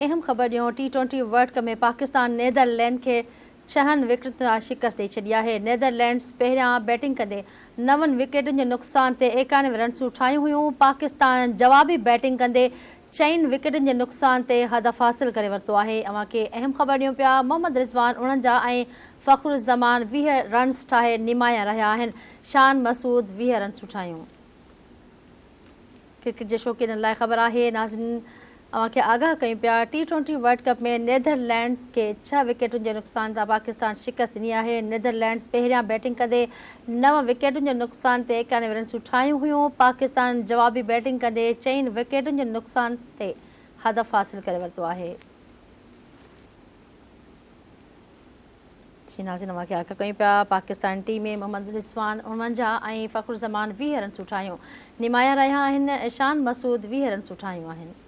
अहम ख़बर ॾियूं T20 वर्ल्ड कप में पाकिस्तान नीदरलैंड के 6 विकेट शिकस्त ॾेई छॾी आहे। नीदरलैंड्स पहिरियां बैटिंग कंदे 9 विकेटनि जे नुक़सान ते 91 रन्सूं ठाहियूं हुयूं। पाकिस्तान जवाबी बैटिंग कंदे 4 विकेटनि जे नुक़सान ते हदफ़ हासिल करे वरितो आहे। अवां खे अहम ख़बर ॾियूं पिया। मोहम्मद रिज़वान 49 ऐं फ़खरुज़्ज़मान 20 रन्स ठाहे निमाया रहिया आहिनि। शान मसूद 20 रन्सूं ठाहियूं। क्रिकेट जे शौक़ीननि लाइ ख़बर आहे। नाज़रीन अवां खे आगाह कयूं पिया। T20 वर्ल्ड कप में नीदरलैंड खे 6 विकेटुनि जे नुक़सान सां पाकिस्तान शिकस्त ॾिनी आहे। नीदरलैंड्स पहिरियां बैटिंग कंदे 9 विकेटुनि जे नुक़सान ते 91 रन्सूं ठाहियूं हुयूं। पाकिस्तान जवाबी बैटिंग कंदे 4 विकेटुनि जे नुक़सान ते हदफ़ हासिल करे वरितो आहे। नाज़रीन अवां खे आगाह कयूं पिया। पाकिस्तान टीम में मोहम्मद रिज़वान 49 ऐं फ़खरुज़्ज़मान 20 रन्सूं ठाहियूं निमाया रहिया आहिनि। शान मसूद 20 रन्सूं ठाहियूं आहिनि।